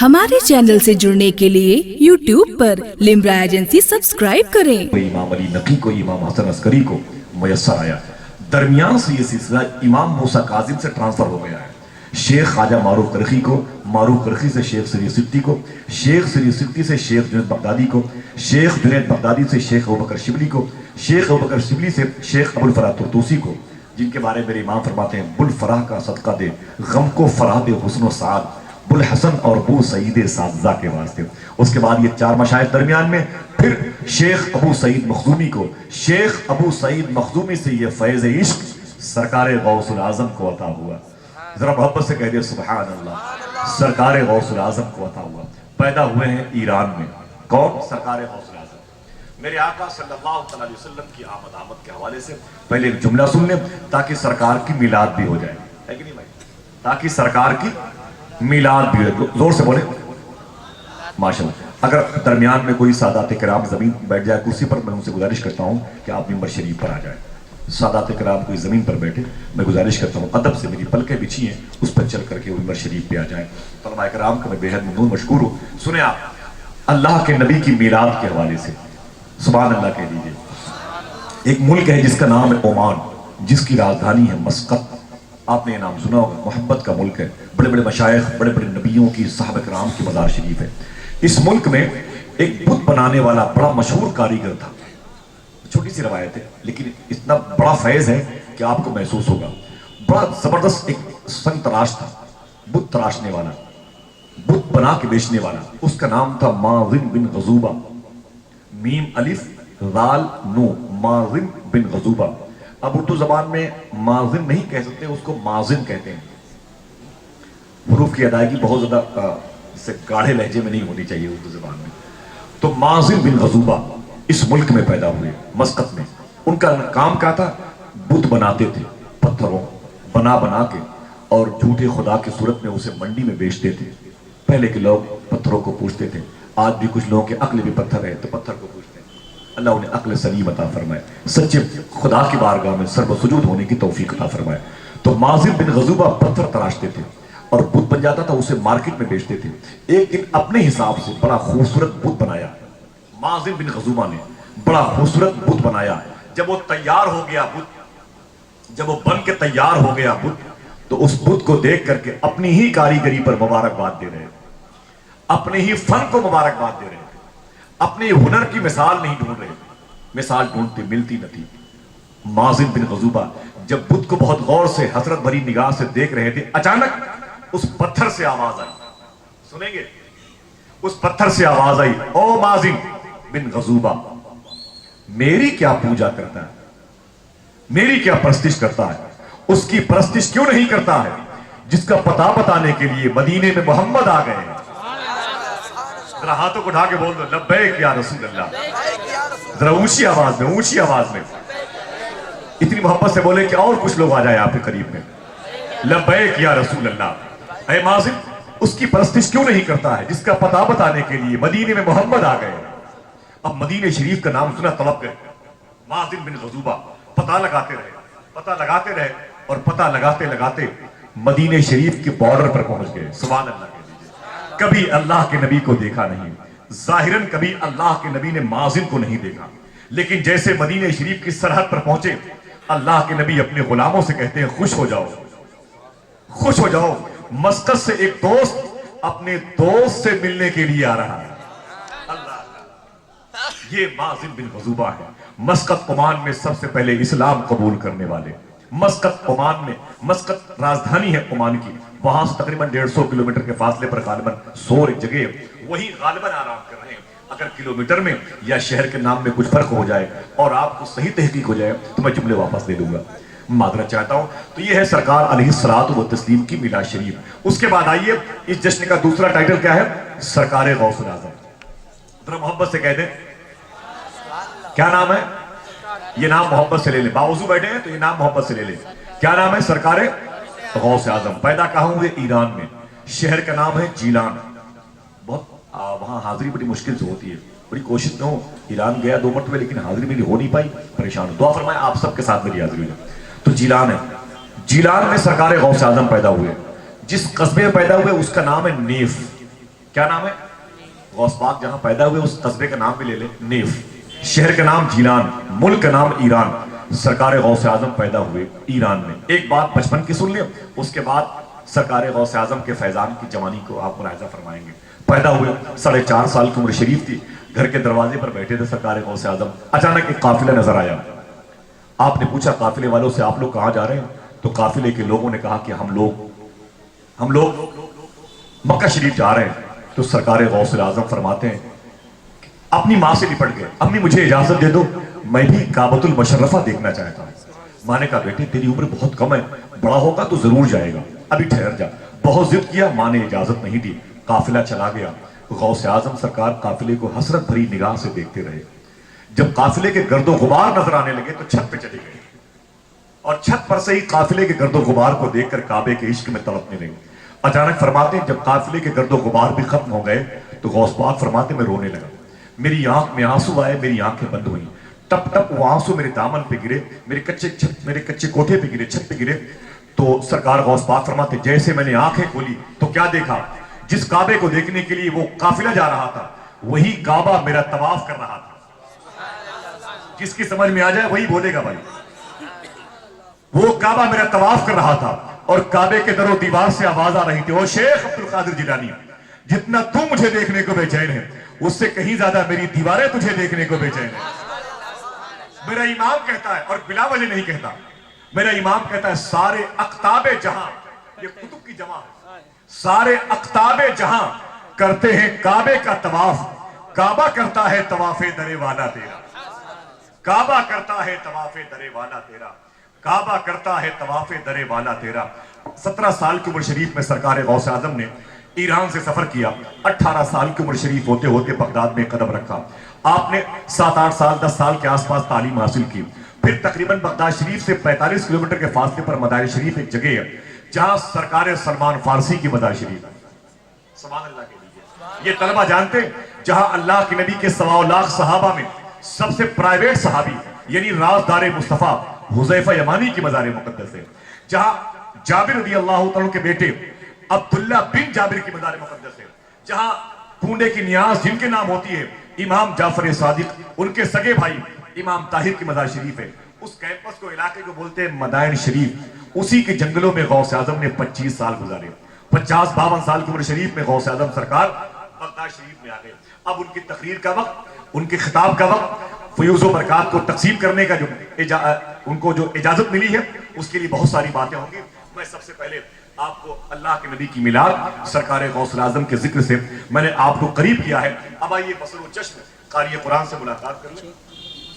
हमारे चैनल से जुड़ने के लिए YouTube पर लिम्रा एजेंसी सब्सक्राइब करें। इमाम अली नकी को, इमाम हसन अस्करी को मयसर आया। दरमियान से ये सिलसिला इमाम मूसा काजिम से ट्रांसफर हो गया है। शेख ख्वाजा मारूफ करखी को, मारूफ करखी से शेख सरी सिद्दी को, शेख सरी सिद्दी से शेख जुनैद बगदादी को, शेख जुनैद बगदादी से शेख अबू बकर शिबली को, शेख अबू बकर शिबली से शेख अबुल फराह तुर्तूसी को, जिनके बारे में मेरे इमाम फरमाते हैं बुल फराह का सदका दे, गम को फराह दे हुस्न व साद, बुल हसन और बू सईद सादजा के वास्ते। उसके बाद ये चार मशाइख दरमियान में, फिर शेख अबू सईद मखदूमी को, शेख अबू सईद मखदूमी से ये फैज़ इश्क सरकार गौसुल आज़म को अता हुआ। जरा मोहब्बत से कह दिया सुभान अल्लाह। सरकार गौसुल आज़म को अता हुआ। पैदा हुए हैं ईरान में। कौन? सरकार गौसुल आज़म। मेरे आका सल्लल्लाहु अलैहि वसल्लम की आमद के हवाले से पहले एक जुमला सुन लें ताकि सरकार की मिलाद भी हो जाए, है कि नहीं भाई? ताकि सरकार की मिलाद भी हो। जोर से बोले माशाअल्लाह। अगर दरमियान में कोई सादात किराम जमीन बैठ जाए कुर्सी पर, मैं उनसे गुजारिश करता हूँ कि आप मिंबर शरीफ पर आ जाए। सादात किराम कोई जमीन पर बैठे, मैं गुजारिश करता हूँ अदब से मेरी पलकें बिछी हैं, उस पर चल करके मिंबर शरीफ पे आ जाए। तलबा किराम का मैं बेहद ममनून मशकूर हूँ। सुने आप अल्लाह के नबी की मिलाद के हवाले से सुभान अल्लाह कह दीजिए। एक मुल्क है जिसका नाम है ओमान, जिसकी राजधानी है मस्कत। आपने ये नाम सुना होगा, मोहब्बत का मुल्क है। बड़े बड़े मशाइख, बड़े बड़े नबियों की, साहब किराम की मज़ार शरीफ है। इस मुल्क में एक बुत बनाने वाला बड़ा मशहूर कारीगर था। छोटी सी रवायत है लेकिन इतना बड़ा फैज़ है कि आपको महसूस होगा। बड़ा जबरदस्त एक संग तराश था, बुत तराशने वाला, बुत बना के बेचने वाला। उसका नाम था माजिम बिन गजूबा। मीम अलिफ लाल नू, माजिम बिन गजूबा। अब उर्दू जबान में माजिम नहीं कह सकते, उसको माजिम कहते हैं। हुरूफ की अदायगी बहुत ज्यादा से गाढ़े लहजे में नहीं होनी चाहिए उर्दू जबान में। तो माजिम बिन गजूबा इस मुल्क में पैदा हुए, मस्कत में। उनका काम क्या था? बुत बनाते थे, पत्थरों बना बना के, और झूठे खुदा की सूरत में उसे मंडी में बेचते थे। पहले के लोग पत्थरों को पूछते थे। आज भी कुछ लोगों के अक्ल भी पत्थर है तो पत्थर को पूछते हैं। अल्लाह उन्हें अक्ल सलीम अता फरमाए, सच्चे खुदा की बारगाह में सर्वसुजूद होने की तौफीक अता फरमाए। तो माजिम बिन गजूबा पत्थर तराशते थे और बुत बन जाता था, उसे मार्केट में बेचते थे। एक दिन अपने हिसाब से बड़ा खूबसूरत बुत बनाया। माजिम बिन गजूबा ने बड़ा खूबसूरत बुत बनाया। जब वो तैयार हो गया बुत, जब वो बन के तैयार हो गया बुत, तो उस बुत को देख करके अपनी ही कारीगरी पर मुबारकबाद दे रहे, अपने ही फन को मुबारकबाद दे रहे, अपने हुनर की मिसाल नहीं ढूंढ रहे। मिसाल ढूंढते मिलती न थी। माजिम बिन गजूबा जब बुत को बहुत गौर से हसरत भरी निगाह से देख रहे थे, अचानक उस पत्थर से आवाज आई। सुनेंगे? उस पत्थर से आवाज आई, ओ माजिम बिन गजूबा, मेरी क्या पूजा करता है, मेरी क्या परस्तिश करता है? उसकी परस्तिश क्यों नहीं करता है जिसका पता बताने के लिए मदीने में मोहम्मद आ गए हैं? जरा हाथों को उठा के बोल दो, लब्बैक या रसूल अल्लाह। जरा ऊंची आवाज में, ऊंची आवाज में, इतनी मोहब्बत से बोले कि और कुछ लोग आ जाए आपके करीब में। लब्बैक या रसूल अल्लाह। ऐ माजिम, उसकी परस्तिश क्यों नहीं करता है जिसका पता बताने के लिए मदीने में मोहम्मद आ गए? अब मदीने शरीफ का नाम सुना, तलब गए। माजिम बिन गजूबा पता लगाते रहे, पता लगाते रहे, और पता लगाते लगाते मदीने शरीफ के बॉर्डर पर पहुंच गए। सुभान अल्लाह कह दीजिए। कभी अल्लाह के नबी को देखा नहीं, जाहिरन कभी अल्लाह के नबी ने माजिम को नहीं देखा, लेकिन जैसे मदीने शरीफ की सरहद पर पहुंचे, अल्लाह के नबी अपने गुलामों से कहते हैं, खुश हो जाओ, खुश हो जाओ, मस्कत से एक दोस्त अपने दोस्त से मिलने के लिए आ रहा है। ये माजिम बिन गजूबा है। मस्कत ओमान में सबसे पहले इस्लाम कबूल करने वाले। मस्कत ओमान में, मस्कत राजधानी है ओमान की, वहां से तकरीबन 150 किलोमीटर के फासले पर गालिबन सोर एक जगह है, वहीं गालिबन आराम कर रहे हैं। अगर किलोमीटर में या शहर के नाम में कुछ फर्क हो जाए और आपको सही तहकीक हो जाए तो मैं जुमले वापस दे दूंगा, मादरत चाहता हूं। तो ये है सरकार अलैहिस्सलातु व तस्लीम की मिलाद शरीफ। उसके बाद आइए, इस जश्न का दूसरा टाइटल क्या है? सरकार गौसुल आज़म। जरा मोहब्बत से कह दें, क्या नाम है? ये नाम मोहब्बत से ले ले। बावजू बैठे हैं तो ये नाम मोहब्बत से ले ले। क्या नाम है? सरकार गौस आजम। पैदा कहाँ हुए? ईरान में। शहर का नाम है जीलान। बहुत वहाँ हाजिरी बड़ी मुश्किल से होती है, बड़ी कोशिश में हो। ईरान गया 2 मरतबे, लेकिन हाजिरी मेरी हो नहीं पाई, परेशान हूं। दुआ फरमाए आप सबके साथ मेरी हाजिरी हो। तो जीलान है, जीलान में सरकार गौस आजम पैदा हुए। जिस कस्बे में पैदा हुए उसका नाम है नेफ। क्या नाम है? गौस पाक जहां पैदा हुए उस कस्बे का नाम भी ले ले, नेफ। शहर का नाम जीलान, मुल्क का नाम ईरान। सरकार गौस आजम पैदा हुए ईरान में। एक बात बचपन की सुन ले, उसके बाद सरकार गौस आजम के फैजान की जवानी को आप मुलाहिजा फरमाएंगे। पैदा हुए 4.5 साल की उम्र शरीफ थी। घर के दरवाजे पर बैठे थे सरकार गौस आजम। अचानक एक काफिला नजर आया। आपने पूछा काफिले वालों से, आप लोग कहां जा रहे हैं? तो काफिले के लोगों ने कहा कि हम लोग मक्का शरीफ जा रहे हैं। तो सरकार गौस आजम फरमाते हैं, अपनी माँ से निपट गए, अम्मी मुझे इजाजत दे दो, मैं भी काबतुल मुशर्रफा देखना चाहता हूँ। माँ ने कहा बेटे तेरी उम्र बहुत कम है, बड़ा होगा तो जरूर जाएगा, अभी ठहर जा। बहुत जिद किया, माँ ने इजाजत नहीं दी। काफिला चला गया। गौस आजम सरकार काफिले को हसरत भरी निगाह से देखते रहे। जब काफिले के गर्दो गुबार नजर आने लगे तो छत पे चले गए, और छत पर से ही काफिले के गर्दो गुबार को देखकर काबे के इश्क में तड़पने लगे। अचानक फरमाते हैं जब काफिले के गर्दो गुबार भी खत्म हो गए तो गौस पाक फरमाते मैं रोने लगा। मेरी आंख में आंसू आए, मेरी आंखें बंद हुई। टप टप वो आंसू मेरे दामन पे गिरे, मेरे कच्चे कोठे पे गिरे, छत पे गिरे। तो सरकार गौस पाक फरमाते जैसे मैंने आंखें खोली तो क्या देखा? जिस काबे को देखने के लिए वो काफिला जा रहा था, वही काबा मेरा तवाफ कर रहा था। जिसकी समझ में आ जाए वही बोलेगा भाई। वो काबा मेरा तवाफ कर रहा था और काबे के दरो दीवार से आवाज आ रही थी, ओ शेख अब्दुल कादिर जिलानी, जितना तू मुझे देखने को बेचैन है उससे कहीं ज्यादा मेरी दीवारें तुझे देखने को बेचैन है। मेरा इमाम कहता है, और बिला वजह नहीं कहता, मेरा इमाम कहता है सारे अख्ताबे जहां, ये कुतुब की जमा है, सारे अख्ताबे जहां करते हैं काबे का तवाफ, काबा करता है तवाफे दरे वाला तेरा, काबा करता है तवाफे दरे वाला तेरा, काबा करता है तवाफे दरे वाला तेरा। 17 साल की उम्र शरीफ में सरकार गौस आजम ने ईरान से सफर किया। 18 साल की उम्र शरीफ होते होते बगदाद में कदम रखा। आपने 7-8 साल 10 साल के आसपास तालीम हासिल की। फिर तकरीबन बगदाद शरीफ से 45 किलोमीटर के फासले पर मदार शरीफ एक जगह है जहां सरकार सलमान फारसी की मदार शरीफ है। सुभान अल्लाह के लिए ये तलबा जानते जहां अल्लाह के नबी के 1.25 लाख सहाबा में सबसे प्राइवेट सहाबी यानी राजदार मुस्तफा हुज़ैफा यमानी की मज़ार मुक़द्दस है, जहां जाबिर रज़ी अल्लाह तआला के बेटे अब्दुल्ला बिन जाबिर की मज़ार मुक़द्दस है, जहां कूंडे की नियाज जिनके नाम होती है इमाम जाफर सादिक, उनके सगे भाई इमाम ताहिर की मज़ार शरीफ है। उस कैंपस को इलाके को बोलते हैं मदाइन शरीफ। उसी के जंगलों में गौस आजम ने 25 साल गुजारे। 50-52 साल की उम्र शरीफ में गौस आजम सरकार बगदाद शरीफ में आ गए। अब उनकी तकरीर का वक्त, उनके खिताब का वक्त, फयूज़ व बरक़ात को तक़सीम करने का उनको जो इजाजत मिली है उसके लिए बहुत सारी बातें होंगी। मैं सबसे पहले आपको अल्लाह के नबी की मिलाद सरकार गौस आज़म के जिक्र से मैंने आपको करीब किया है। अब आइए बसर चश्म क़ारी कुरान से मुलाकात कर लें।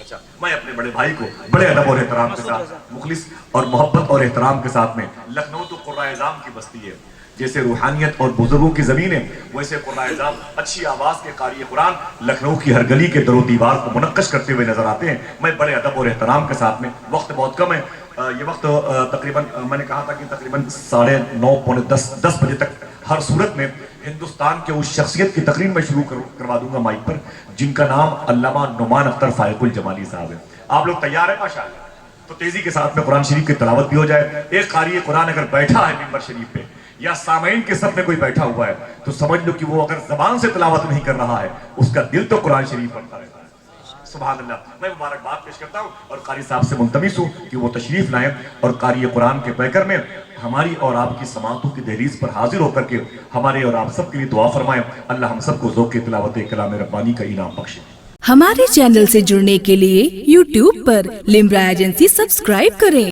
अच्छा, मैं अपने बड़े भाई को बड़े अदब और एहतराम के साथ, मुखलिस और मोहब्बत और एहतराम के साथ में, लखनऊ तो क़ुर्रा-ए-आज़म की बस्ती है, जैसे रूहानियत और बुजुर्गों की जमीन है वैसे क़ुर्रा-ए-आज़म अच्छी आवाज के क़ारी कुरान लखनऊ की हर गली के दरो दीवार को मुनक्कश करते हुए नजर आते हैं। मैं बड़े अदब और एहतराम के साथ में, वक्त बहुत कम है, ये वक्त तकरीबन मैंने कहा था कि तकरीबन 9:30 पौने 10 बजे तक हर सूरत में हिंदुस्तान के उस शख्सियत की तकरीर में शुरू करवा दूंगा माइक पर जिनका नाम अल्लामा नुमान अख्तर फाइकुल जमाली साहब है। आप लोग तैयार हैं माशाअल्लाह? तो तेजी के साथ में कुरान शरीफ की तिलावत भी हो जाए। एक क़ारी कुरान अगर बैठा है मिंबर शरीफ पे या सामईन के सब में कोई बैठा हुआ है तो समझ लो कि वो अगर जबान से तिलावत नहीं कर रहा है उसका दिल तो कुरान शरीफ पढ़ता रहता है। सुभान अल्लाह। मैं मुबारकबाद पेश करता हूँ और क़ारी साहब से मुल्तमिस हूँ कि वो तशरीफ लाएं और क़ारी कुरान के पैकर में हमारी और आपकी समातों की दहलीज पर हाजिर होकर के हमारे और आप सब के लिए दुआ फरमाएं। अल्लाह हम सबको ज़ौक़ तिलावत कलाम रब्बानी का इनाम बख्शे। हमारे चैनल से जुड़ने के लिए YouTube पर लिम्रा एजेंसी सब्सक्राइब करें।